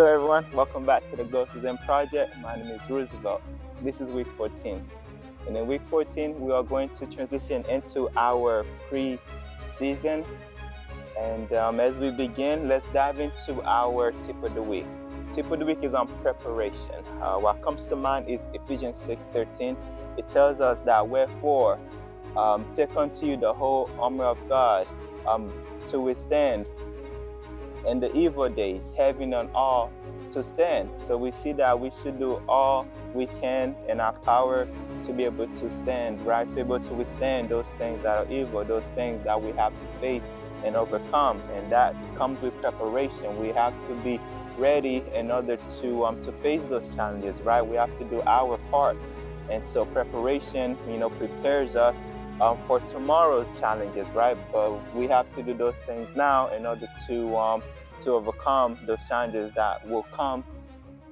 Hello everyone, welcome back to the Go Season Project. My name is Roosevelt. This is week 14. And in week 14, we are going to transition into our pre-season. And as we begin, let's dive into our tip of the week. Tip of the week is on preparation. What comes to mind is Ephesians 6:13. It tells us that wherefore, take unto you the whole armor of God to withstand in the evil days, having done all to stand. So we see that we should do all we can in our power to be able to stand, right? To be able to withstand those things that are evil, those things that we have to face and overcome. And that comes with preparation. We have to be ready in order to face those challenges, right? We have to do our part. And so preparation, prepares us for tomorrow's challenges, right? But we have to do those things now in order to overcome those challenges that will come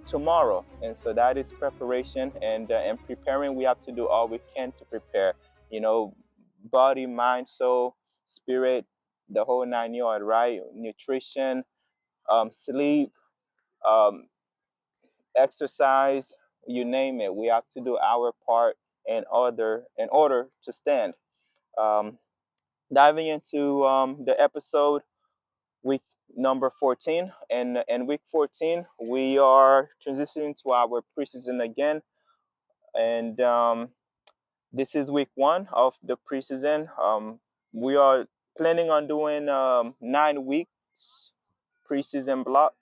tomorrow. And so that is preparation. And in preparing, we have to do all we can to prepare. Body, mind, soul, spirit, the whole 9 yards, right? Nutrition, sleep, exercise, you name it. We have to do our part in order to stand. Diving into the episode, week number 14. And in week 14, we are transitioning to our preseason again. And this is week 1 of the preseason. We are planning on doing 9 weeks preseason block.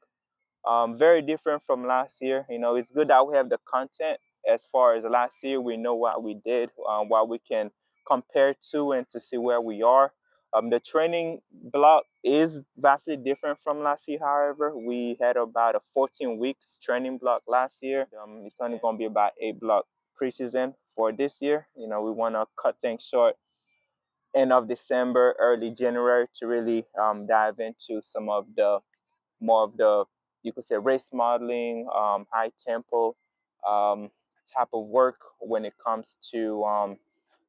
Very different from last year. It's good that we have the content. As far as last year, we know what we did, what we can compare to, and to see where we are. The training block is vastly different from last year. However, we had about a 14 weeks training block last year. It's only going to be about 8 block preseason for this year. We want to cut things short end of December, early January to really dive into some of the more of the, you could say, race modeling, high tempo type of work when it comes to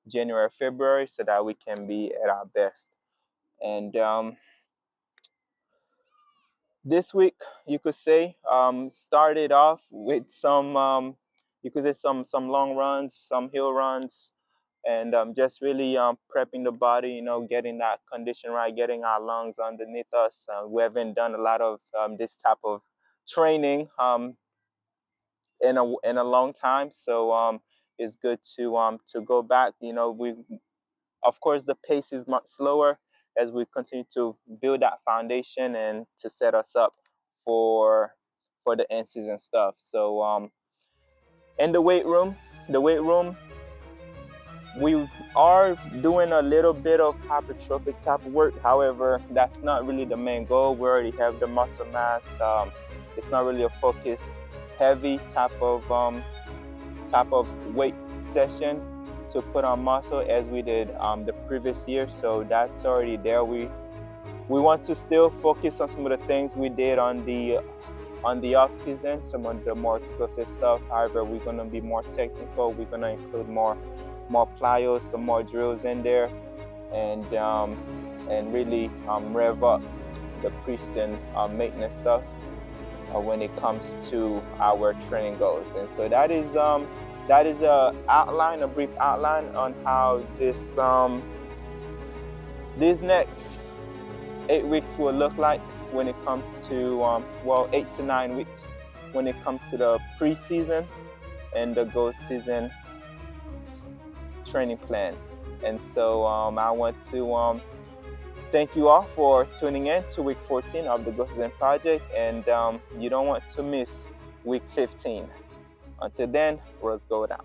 January, February, so that we can be at our best. And this week, you could say, started off with some, you could say, some long runs, some hill runs, and just really prepping the body, getting that condition right, getting our lungs underneath us. We haven't done a lot of this type of training in a long time, so it's good to go back. We, of course, the pace is much slower as we continue to build that foundation and to set us up for the end season stuff. So in the weight room, we are doing a little bit of hypertrophic type of work. However, that's not really the main goal. We already have the muscle mass. It's not really a focus heavy type of weight session to put on muscle as we did the previous year. So that's already there. We want to still focus on some of the things we did on the off season, some of the more explosive stuff. However, we're going to be more technical. We're going to include more plyos, some more drills in there, and really rev up the preseason maintenance stuff when it comes to our training goals. And so that is a brief outline on how these next 8 weeks will look like when it comes to 8 to 9 weeks when it comes to the preseason and the goal season training plan. And so I want to thank you all for tuning in to week 14 of the Go Season Project, and you don't want to miss week 15. Until then, Rose Gold out.